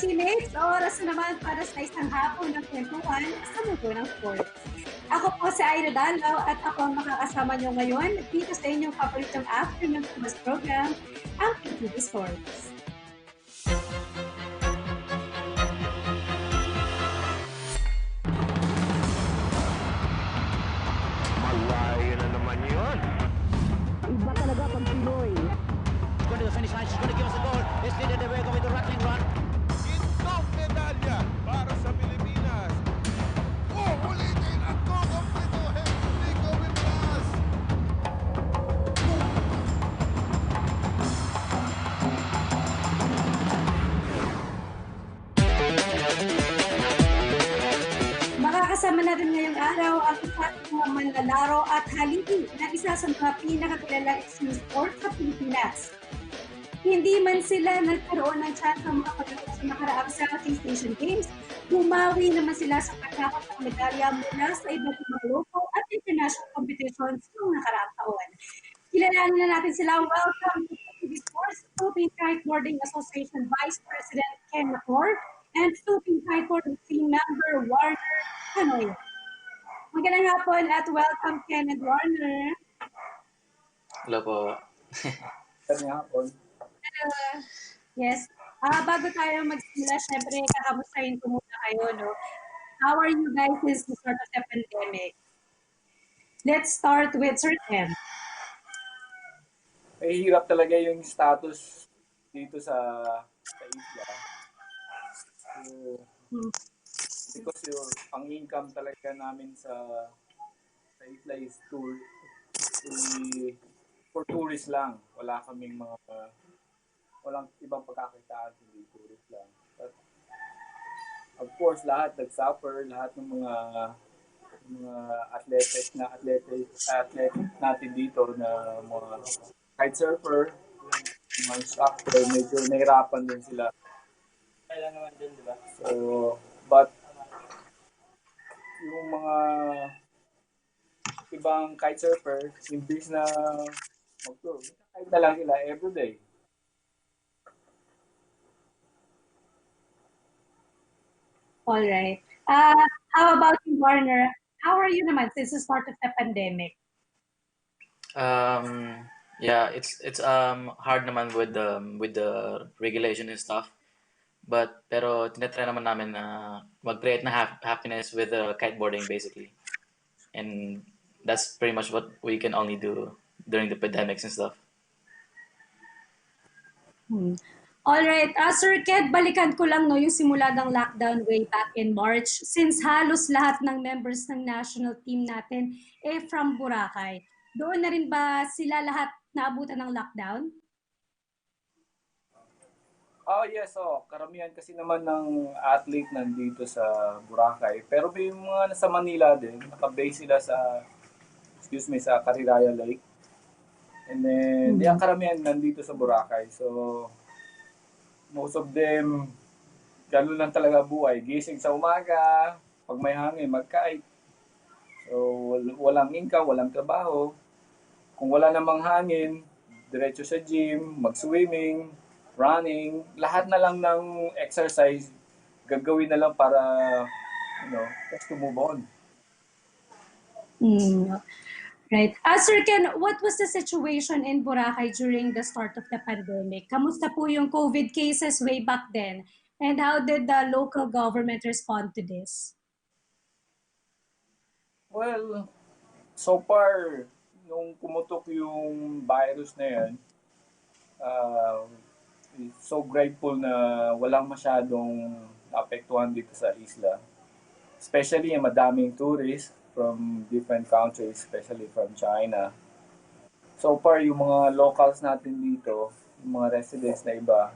teammates, oras na naman para sa isang hapon ng kwentuhan sa mundo ng sports. Ako po si Aira Dalaw at ako ang makakasama nyo ngayon dito sa inyong paboritong afternoon sports program, ang PTV Sports. Malayo na naman yun. Iba talaga pag Pinoy. Going to the finish line, she's going to give us a goal. It's needed away with the rattling run. Gintong medalya para sa Pilipinas. Ulitin at kukumplituhin ni Kobe Blas. Makakasama natin ngayong araw ang isa sa mga manlalaro at haligi na isa sa mga pinakakilalang extreme sport sa Pilipinas. Hindi man sila nagkaroon ng chance ng mga pagdating sa nakaraang Southeast Asian Games, bumawi naman sila sa pagkakot ng medalya mula sa iba't ibang local at international competitions noong nakaraang taon. Kilalanin na natin sila. Welcome to PTV Sports, Philippine Kiteboarding Association Vice President Ken Nacor and Philippine Kiteboarding Team Member Warner Janoya. Magandang hapon at welcome Ken and Warner. Hello po. Magandang hapon. Yes. Bago tayo magsimula, syempre, kakamustahin ko muna kayo, no? How are you guys since the start of the pandemic? Let's start with Sir Ken. May hirap talaga yung status dito sa isla. So, because ang income talaga namin sa isla is for tourists lang. Wala kaming walang ibang pagkakitaan, hindi tourist lang. But, of course, lahat nag-suffer, lahat ng mga athlete natin dito na mga kite surfer, mga instructor, medyo nahirapan din sila. Kailan naman din, di ba? So, but yung mga ibang kite surfer, imbis na mag-tour, kite na lang sila everyday. All right. How about you, Warner? How are you naman since the start of the pandemic? Yeah, it's hard naman with the regulation and stuff. Pero tinatry naman namin na mag-create na happiness with kiteboarding basically. And that's pretty much what we can only do during the pandemics and stuff. All right. Sir Ked, balikan ko lang no, yung simula ng lockdown way back in March. Since halos lahat ng members ng national team natin from Boracay, doon na rin ba sila lahat naabutan ng lockdown? Oh yes, karamihan kasi naman ng athlete nandito sa Boracay. Pero may mga nasa Manila din, nakabase sila sa Cariraya Lake. And then, ang karamihan nandito sa Boracay. So, most of them, gano'n lang talaga buhay. Gising sa umaga, pag may hangin, mag-kite. So, walang income, walang trabaho. Kung wala namang hangin, diretso sa gym, mag-swimming, running, lahat na lang ng exercise, gagawin na lang para, just to move on. Right. Sir Ken, what was the situation in Boracay during the start of the pandemic? Kamusta po yung COVID cases way back then? And how did the local government respond to this? Well, so far, nung pumutok yung virus na yan, so grateful na walang masyadong naapektuhan dito sa isla. Especially yung madaming tourists from different countries, especially from China. So far, yung mga locals natin dito, yung mga residents na iba,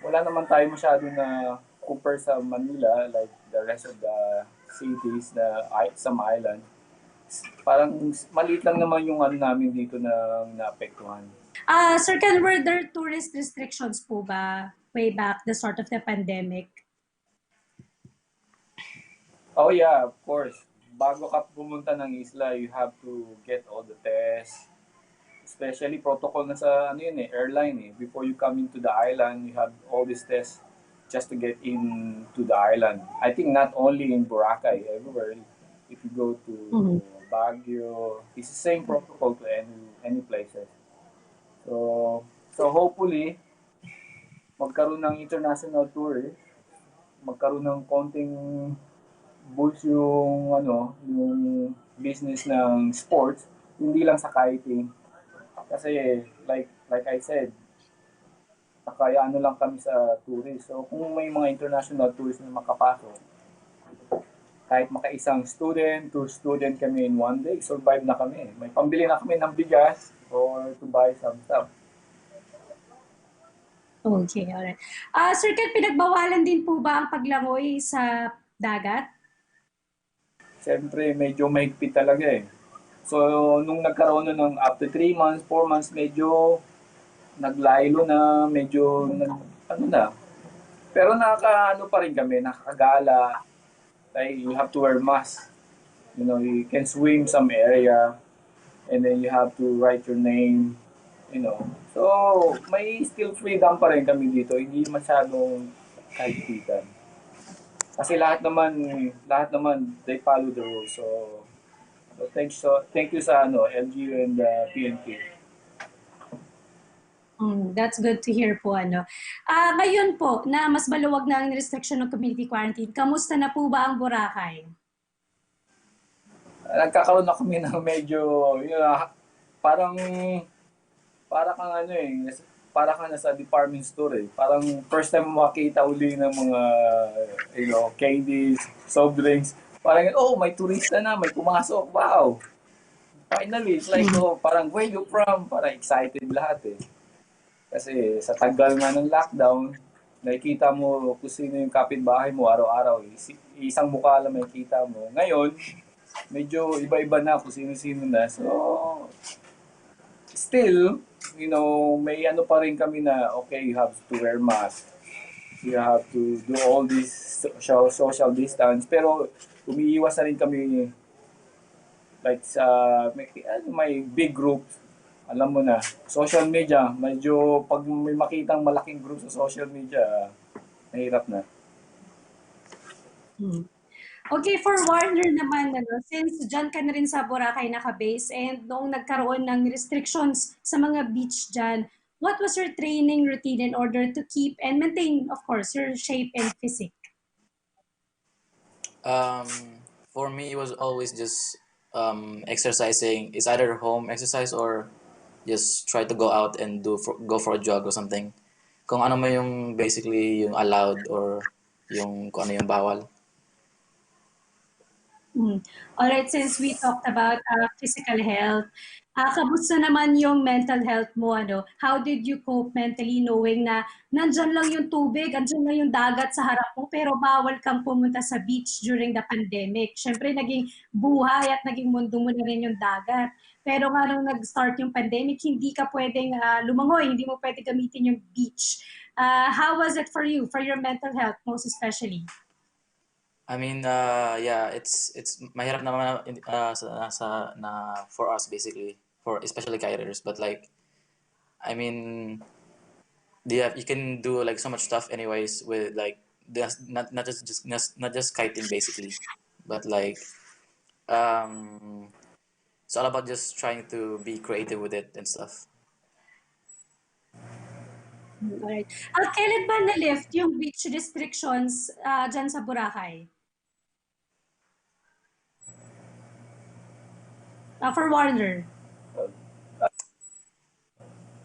wala naman tayo masyado na compare sa Manila, like the rest of the cities na some island. Parang maliit lang naman yung namin dito na naapektuhan. Sir Ken, were there tourist restrictions po ba way back the start of the pandemic? Oh yeah, of course. Bago ka pumunta ng isla, you have to get all the tests. Especially protocol na sa airline. Before you come into the island, you have all these tests just to get into the island. I think not only in Boracay, everywhere. If you go to Mhm. Baguio, it's the same protocol to any places. So hopefully magkaroon ng international tour, magkaroon ng konting boost yung yung business ng sports, hindi lang sa kiting. Kasi like I said, kaya ano lang kami sa tourist. So kung may mga international tourists na makapasok, kahit makaisang student, two student kami in one day, survive na kami. May pambili na kami ng bigas or to buy some stuff. Okay, alright. Sir Ken, pinagbawalan din po ba ang paglangoy sa dagat? Siyempre, medyo mahigpit talaga eh. So, nung nagkaroon na ng after 3 months, 4 months, medyo naglaylo na, medyo ano na. Pero nakaka-ano pa rin kami, nakakagala. Like, you have to wear mask. You know, you can swim some area and then you have to write your name, you know. So, may still freedom pa rin kami dito. Hindi masyadong kahigpitan. Kasi lahat naman, they follow the rules. So thank you sa LGU and PNP. That's good to hear po. Ngayon po, na mas maluwag na ang restriction ng community quarantine, kamusta na po ba ang Boracay? Nagkakaroon na kami ng medyo, parang, para kang para kang nasa department store eh. Parang first time makita uli ng mga, candies, soft drinks. Parang, oh, may turista na, may pumasok, wow! Finally, it's like, parang, where you from? Parang excited lahat eh. Kasi sa tagal nga ng lockdown, nakikita mo kung sino yung kapitbahay mo araw-araw. Isang mukha lang makikita mo. Ngayon, medyo iba-iba na kung sino-sino na. So, still, may ano pa rin kami na, okay, you have to wear mask. You have to do all this social distance. Pero, umiiwas na rin kami, like, may big groups. Alam mo na, social media, medyo pag may makitang malaking group sa social media, nahirap na. Okay, for Warner naman, since dyan ka na rin sa Boracay naka-base and noong nagkaroon ng restrictions sa mga beach dyan, what was your training routine in order to keep and maintain, of course, your shape and physique? For me, it was always just exercising. It's either home exercise or just try to go out and go for a jog or something. Kung ano mo yung basically yung allowed or yung kung ano yung bawal. Alright, since we talked about physical health, kamusta naman yung mental health mo? How did you cope mentally knowing na nandyan lang yung tubig, andyan lang yung dagat sa harap mo, pero bawal kang pumunta sa beach during the pandemic? Siyempre, naging buhay at naging mundo mo na rin yung dagat. Pero nga nung nag-start yung pandemic, hindi ka pwedeng lumangoy, hindi mo pwede gamitin yung beach. How was it for you, for your mental health most especially? I mean, yeah, it's mahirap naman for us basically, for especially kiters. But like, I mean, you can do like so much stuff anyways with like not just kiting basically, but like it's all about just trying to be creative with it and stuff. Alright. Kailan ba na-lift yung beach restrictions dyan sa Boracay? For Warner.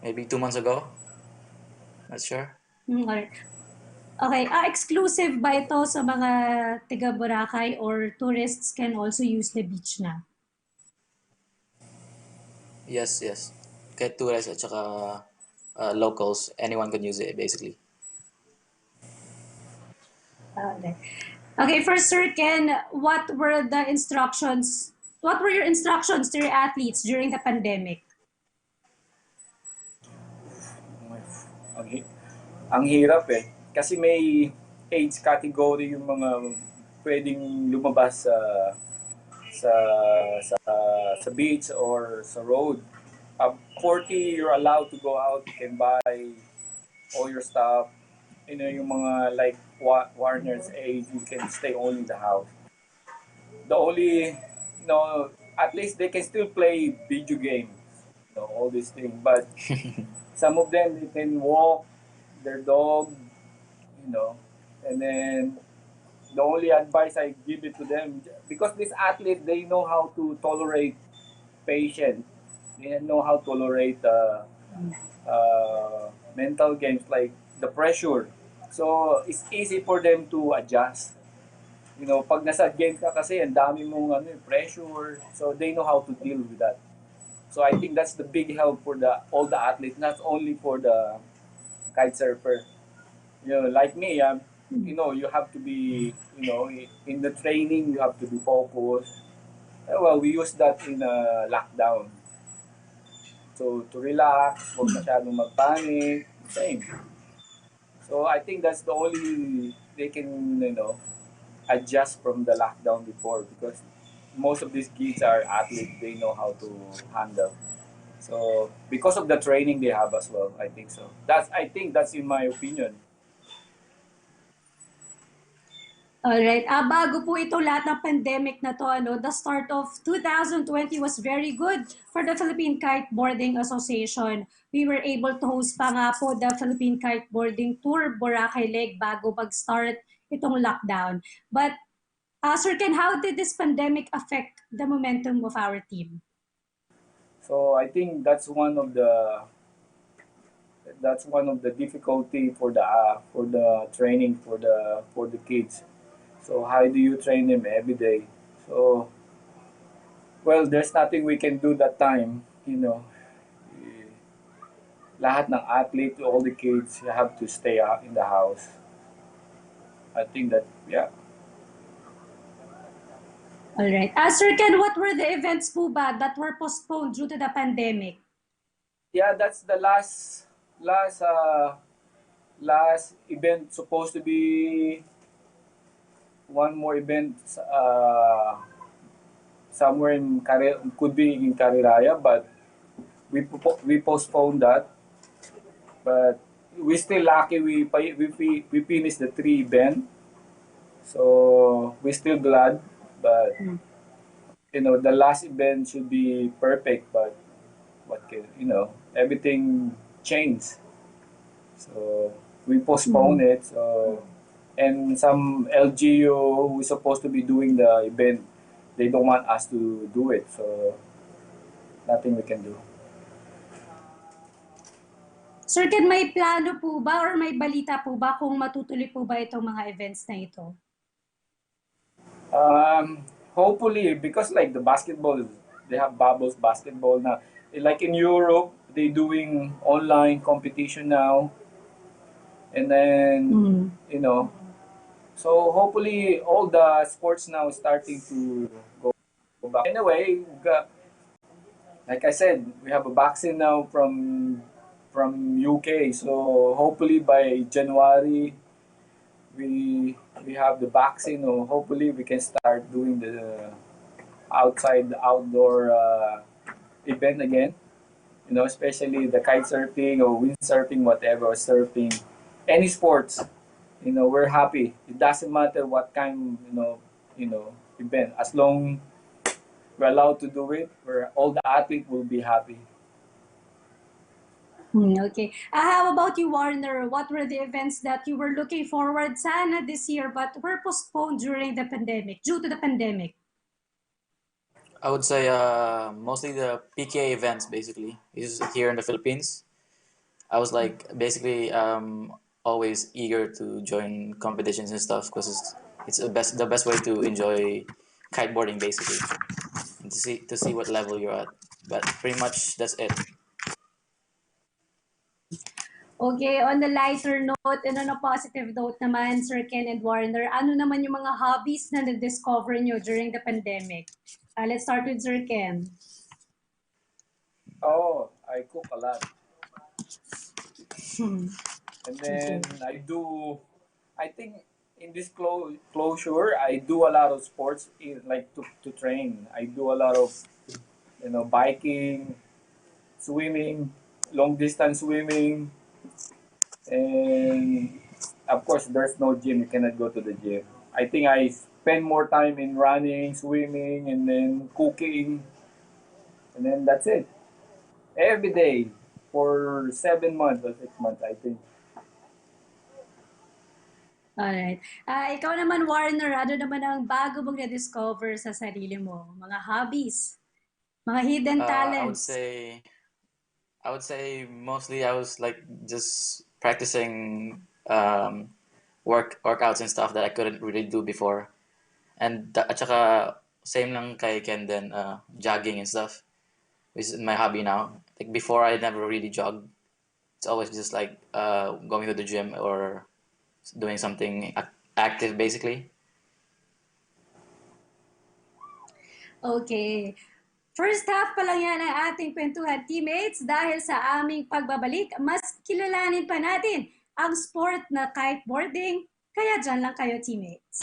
Maybe 2 months ago. Not sure. Alright. Okay, exclusive ba ito sa mga taga Boracay or tourists can also use the beach na? Yes. Kahit tourists at saka locals, anyone can use it basically. Okay, for Sir Ken, what were your instructions to your athletes during the pandemic? Ang hirap eh. Kasi may age category yung mga pwedeng lumabas sa sa beach or sa road. 40, you're allowed to go out. You can buy all your stuff yung mga like Warner's age, you can stay only in the house. The only, at least they can still play video games, all these things. But some of them, they can walk their dog, you know, and then the only advice I give it to them, because this athlete, they know how to tolerate patience. They know how to tolerate mental games like the pressure. So it's easy for them to adjust. Pag nasa game ka kasi, ang dami mong pressure. So they know how to deal with that. So I think that's the big help for all the athletes, not only for the kite surfer. Like me, you have to be, in the training, you have to be focused. Well, we use that in lockdown. So to relax, huwag masyadong magpanic, same. So I think that's the only they can, adjust from the lockdown before, because most of these kids are athletes, they know how to handle. So because of the training they have as well, I think so. I think that's in my opinion. Alright, bago po ito lahat ng pandemic na to, the start of 2020 was very good for the Philippine Kiteboarding Association. We were able to host pa nga po the Philippine Kiteboarding Tour Boracay Lake bago mag-start itong lockdown. But Sir Ken, how did this pandemic affect the momentum of our team? So I think that's one of the difficulty for the training for the kids. So how do you train them every day? So well, there's nothing we can do that time. Lahat ng athlete, all the kids, you have to stay out in the house. I think that, yeah. Alright. Sir Ken, what were the events po ba that were postponed due to the pandemic? Yeah, that's the last event. Supposed to be one more event somewhere could be in Cariraya, but we postponed that. But we still lucky we finished the 3 event, so we still glad. But the last event should be perfect, but everything changed. So we postponed it. So and some LGU who is supposed to be doing the event, they don't want us to do it. So nothing we can do. Sir Ken, may plano po ba or may balita po ba kung matutuloy po ba itong mga events na ito? Hopefully, because like the basketball, they have bubbles basketball now. Like in Europe, they doing online competition now. And then, so hopefully all the sports now is starting to go back. Anyway, like I said, we have a vaccine now from UK. So hopefully by January, we have the vaccine, or hopefully we can start doing the outdoor event again. Especially the kite surfing or windsurfing, whatever, surfing, any sports. We're happy. It doesn't matter what kind, event. As long we're allowed to do it, all the athletes will be happy. Okay. How about you, Warner? What were the events that you were looking forward sana this year but were postponed during the pandemic, due to the pandemic? I would say mostly the PK events, basically. Is here in the Philippines. I was like basically always eager to join competitions and stuff because it's the best way to enjoy kiteboarding, basically, and to see what level you're at. But pretty much that's it. Okay, on the lighter note and on a positive note naman, Sir Ken and Warner, ano naman yung mga hobbies na na-discover nyo during the pandemic? Let's start with Sir Ken. Oh, I cook a lot. And then I think in this closure, I do a lot of sports, like to train. I do a lot of, biking, swimming, long distance swimming, and of course, there's no gym. You cannot go to the gym. I think I spend more time in running, swimming, and then cooking, and then that's it. Every day for 7 months or 6 months, I think. Alright. Ikaw naman, Warner, ano naman ang bago mong na-discover sa sarili mo? Mga hobbies, mga hidden Uh, I would talents. say I would say mostly I was like just practicing workouts and stuff that I couldn't really do before. And at saka same lang kay Ken then jogging and stuff, which is my hobby now. Like before I never really jogged. It's always just like going to the gym or doing something active basically. Okay. First half pa lang yan ang ating kwentuhan, teammates. Dahil sa aming pagbabalik, mas kilalanin pa natin ang sport na kiteboarding. Kaya dyan lang kayo, teammates.